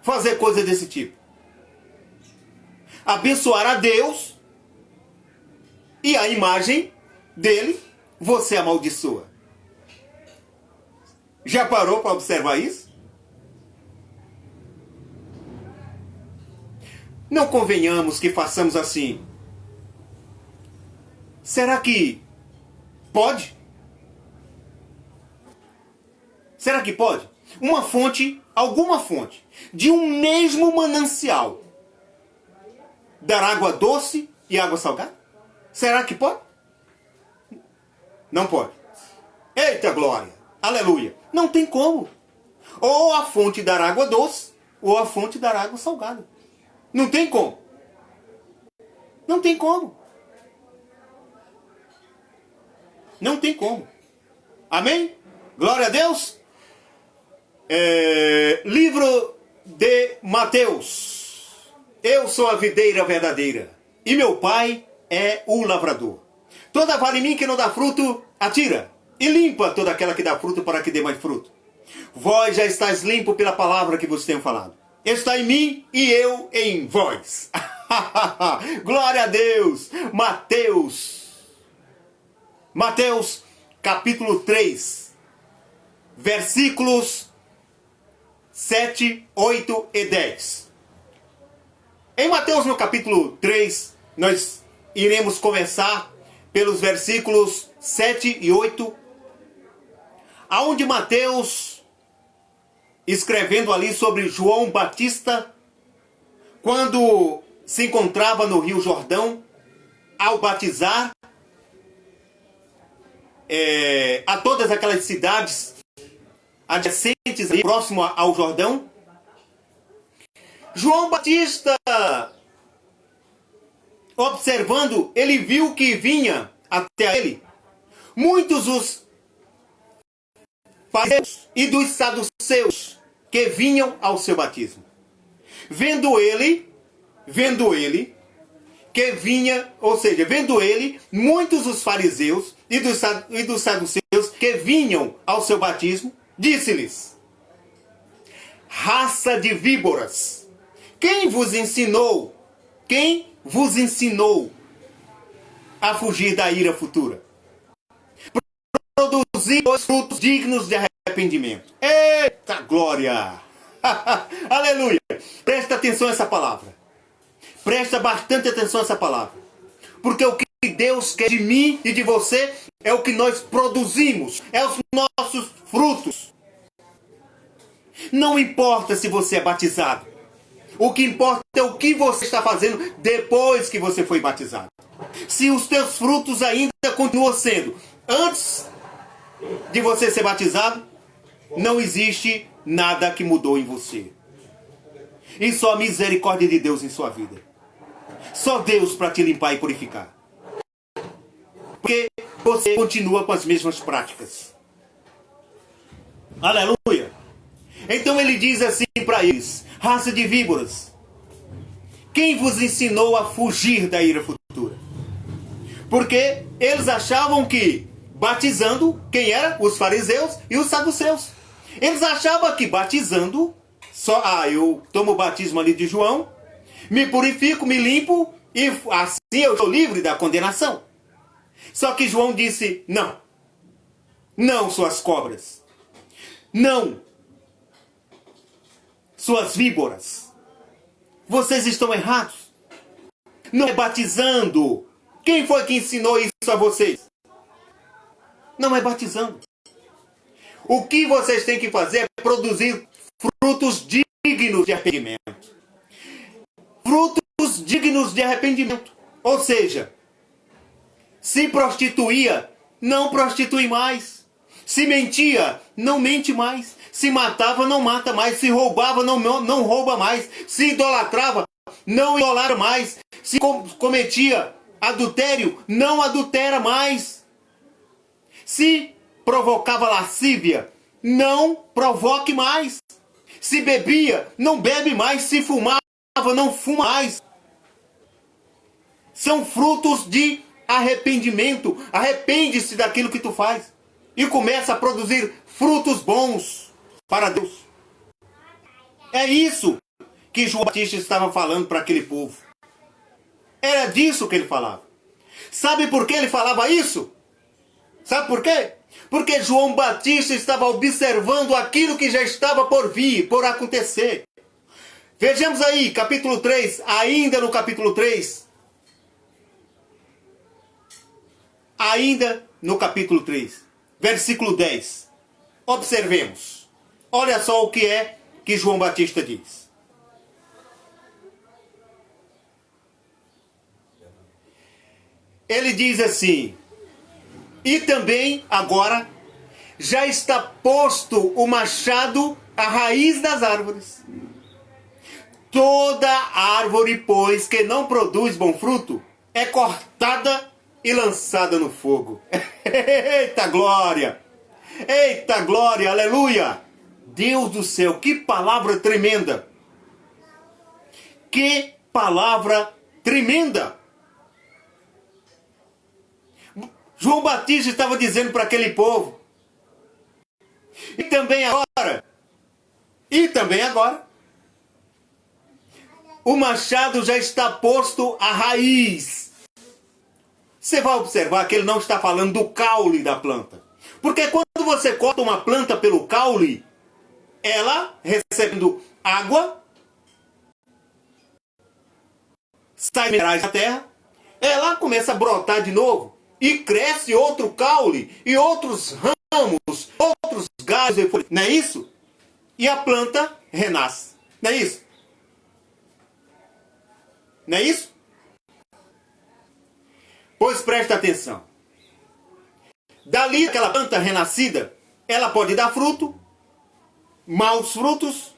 fazer coisa desse tipo? Abençoar a Deus e a imagem dele você amaldiçoa. Já parou para observar isso? Não convenhamos que façamos assim. Será que pode? Será que pode? Uma fonte, alguma fonte, de um mesmo manancial, dar água doce e água salgada? Será que pode? Não pode. Eita glória! Aleluia! Não tem como. Ou a fonte dar água doce, ou a fonte dar água salgada. Não tem como. Não tem como. Não tem como. Amém? Glória a Deus. Livro de Mateus. Eu sou a videira verdadeira, e meu pai é o lavrador. Toda vara em mim que não dá fruto, atira, e limpa toda aquela que dá fruto para que dê mais fruto. Vós já estáis limpo pela palavra que vos tenho falado. Está em mim e eu em vós. Glória a Deus. Mateus capítulo 3, versículos 7, 8 e 10. Em Mateus no capítulo 3, nós iremos começar pelos versículos 7 e 8, aonde Mateus, escrevendo ali sobre João Batista, quando se encontrava no Rio Jordão, ao batizar a todas aquelas cidades adjacentes, ali, próximo ao Jordão, João Batista, observando, ele viu que vinha até ele muitos os fariseus e dos saduceus que vinham ao seu batismo. Vendo ele que vinha, ou seja, vendo ele muitos os fariseus e dos saduceus que vinham ao seu batismo, disse-lhes: raça de víboras, quem vos ensinou a fugir da ira futura? Produzir os frutos dignos de arrependimento. Eita glória! Aleluia! Presta atenção a essa palavra. Presta bastante atenção a essa palavra. Porque o que Deus quer de mim e de você é o que nós produzimos. É os nossos frutos. Não importa se você é batizado. O que importa é o que você está fazendo depois que você foi batizado. Se os teus frutos ainda continuam sendo antes de você ser batizado, não existe nada que mudou em você. E só a misericórdia de Deus em sua vida. Só Deus para te limpar e purificar. Porque você continua com as mesmas práticas. Aleluia! Então ele diz assim para eles: raça de víboras, quem vos ensinou a fugir da ira futura? Porque eles achavam que batizando, quem era? Os fariseus e os saduceus. Eles achavam que batizando, eu tomo o batismo ali de João, me purifico, me limpo, e assim eu sou livre da condenação. Só que João disse: não. Não, suas cobras. Não, suas víboras. Vocês estão errados. Não é batizando. Quem foi que ensinou isso a vocês? Não é batizando. O que vocês têm que fazer é produzir frutos dignos de arrependimento. Frutos dignos de arrependimento. Ou seja, se prostituía, não prostitui mais. Se mentia, não mente mais. Se matava, não mata mais. Se roubava, não rouba mais. Se idolatrava, não idolatra mais. Se cometia adultério, não adultera mais. Se provocava lascívia, não provoque mais. Se bebia, não bebe mais. Se fumava, não fuma mais. São frutos de arrependimento. Arrepende-se daquilo que tu faz e começa a produzir frutos bons para Deus. É isso que João Batista estava falando para aquele povo. Era disso que ele falava. Sabe por que ele falava isso? Sabe por quê? Porque João Batista estava observando aquilo que já estava por vir, por acontecer. Vejamos aí, capítulo 3, ainda no capítulo 3. Ainda no capítulo 3, versículo 10. Observemos. Olha só o que é que João Batista diz. Ele diz assim: e também agora já está posto o machado à raiz das árvores. Toda árvore, pois, que não produz bom fruto, é cortada e lançada no fogo. Eita glória! Eita glória, aleluia! Deus do céu, que palavra tremenda! Que palavra tremenda! João Batista estava dizendo para aquele povo. E também agora, o machado já está posto à raiz. Você vai observar que ele não está falando do caule da planta. Porque quando você corta uma planta pelo caule, ela, recebendo água, sai minerais da terra, ela começa a brotar de novo. E cresce outro caule, e outros ramos, outros galhos, não é isso? E a planta renasce. Não é isso? Não é isso? Pois presta atenção. Dali, aquela planta renascida, ela pode dar fruto, maus frutos,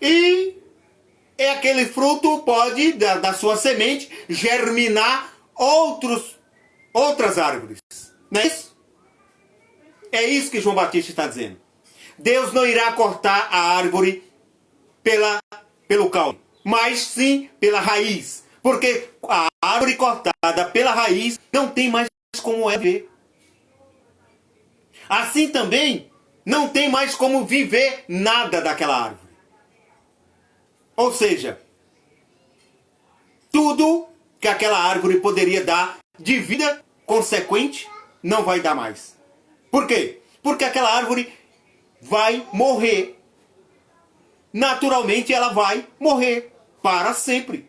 e aquele fruto pode, da sua semente, germinar outras árvores. Não é isso? É isso que João Batista está dizendo. Deus não irá cortar a árvore pelo caule, mas sim pela raiz. Porque a árvore cortada pela raiz não tem mais como viver. Assim também não tem mais como viver nada daquela árvore. Ou seja, tudo que aquela árvore poderia dar de vida consequente, não vai dar mais. Por quê? Porque aquela árvore vai morrer. Naturalmente ela vai morrer para sempre.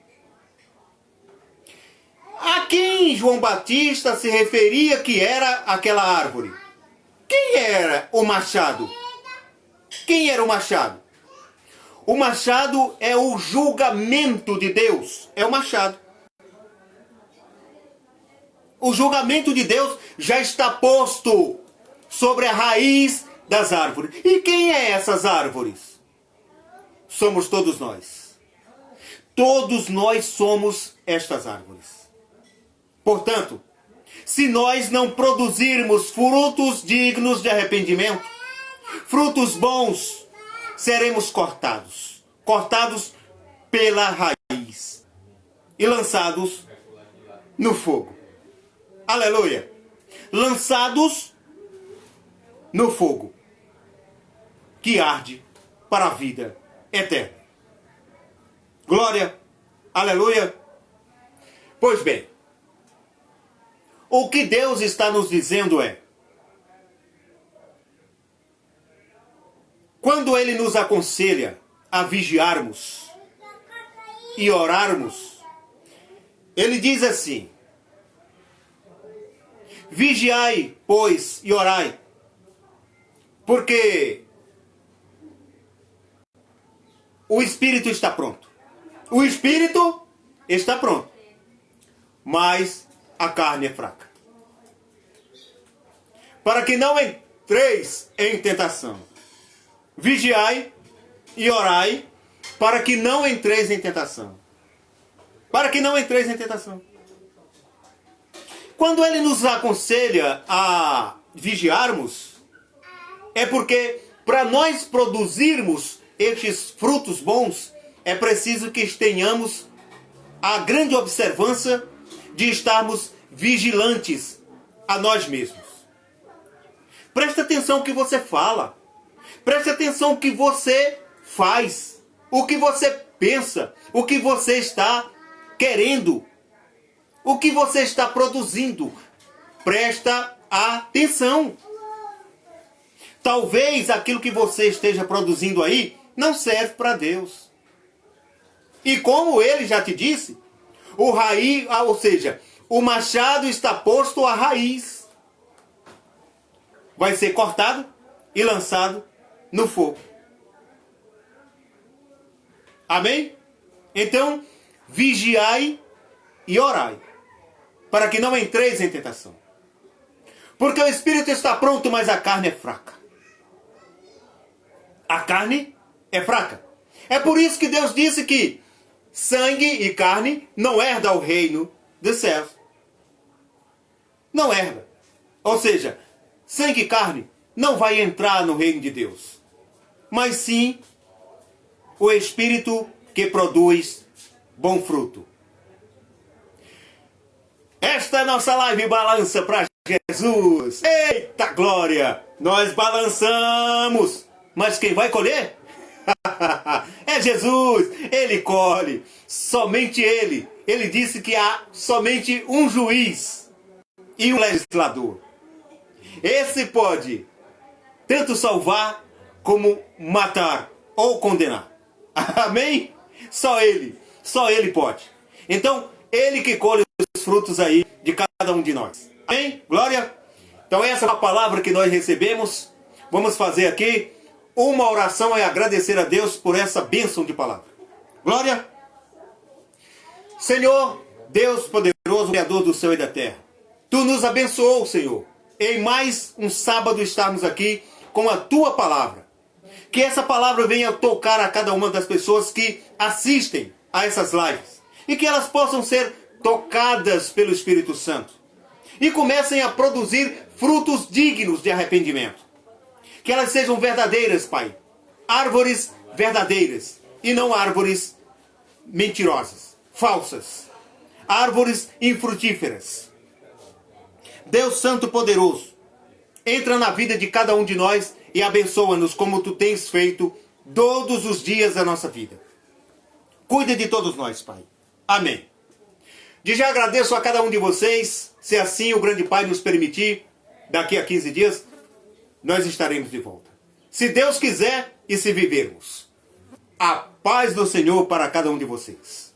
A quem João Batista se referia que era aquela árvore? Quem era o machado? Quem era o machado? O machado é o julgamento de Deus. É o machado. O julgamento de Deus já está posto sobre a raiz das árvores. E quem é essas árvores? Somos todos nós. Todos nós somos estas árvores. Portanto, Se nós não produzirmos frutos dignos de arrependimento, frutos bons, seremos cortados. Cortados pela raiz e lançados no fogo. Aleluia! Lançados no fogo que arde para a vida eterna. Glória! Aleluia! Pois bem, o que Deus está nos dizendo é: quando Ele nos aconselha a vigiarmos e orarmos, Ele diz assim: vigiai, pois, e orai, porque o Espírito está pronto. O Espírito está pronto, mas a carne é fraca. Para que não entreis em tentação. Vigiai e orai, para que não entreis em tentação. Para que não entreis em tentação. Quando Ele nos aconselha a vigiarmos, é porque para nós produzirmos estes frutos bons, é preciso que tenhamos a grande observância de estarmos vigilantes a nós mesmos. Preste atenção no que você fala. Preste atenção no que você faz. O que você pensa. O que você está querendo. O que você está produzindo. Presta atenção. Talvez aquilo que você esteja produzindo aí não serve para Deus. E como ele já te disse, o machado está posto à raiz. Vai ser cortado e lançado no fogo. Amém? Então, vigiai e orai, para que não entreis em tentação. Porque o espírito está pronto, mas a carne é fraca. A carne é fraca. É por isso que Deus disse que sangue e carne não herdam o reino dos céus. Não herda. Ou seja, sangue e carne não vai entrar no reino de Deus. Mas sim o Espírito que produz bom fruto. Esta é a nossa live Balança para Jesus. Eita glória! Nós balançamos. Mas quem vai colher? É Jesus. Ele colhe. Somente Ele. Ele disse que há somente um juiz e um legislador. Esse pode tanto salvar como matar ou condenar. Amém? Só Ele pode. Então, Ele que colhe os frutos aí de cada um de nós. Amém? Glória? Então essa é a palavra que nós recebemos. Vamos fazer aqui uma oração e agradecer a Deus por essa bênção de palavra. Glória? Senhor, Deus poderoso, Criador do céu e da terra. Tu nos abençoou, Senhor, em mais um sábado estarmos aqui com a Tua palavra. Que essa palavra venha tocar a cada uma das pessoas que assistem a essas lives. E que elas possam ser tocadas pelo Espírito Santo. E comecem a produzir frutos dignos de arrependimento. Que elas sejam verdadeiras, Pai. Árvores verdadeiras. E não árvores mentirosas, falsas. Árvores infrutíferas. Deus Santo Poderoso, entra na vida de cada um de nós e abençoa-nos como Tu tens feito todos os dias da nossa vida. Cuida de todos nós, Pai. Amém. De já agradeço a cada um de vocês. Se assim o grande Pai nos permitir, daqui a 15 dias, nós estaremos de volta. Se Deus quiser e se vivermos. A paz do Senhor para cada um de vocês.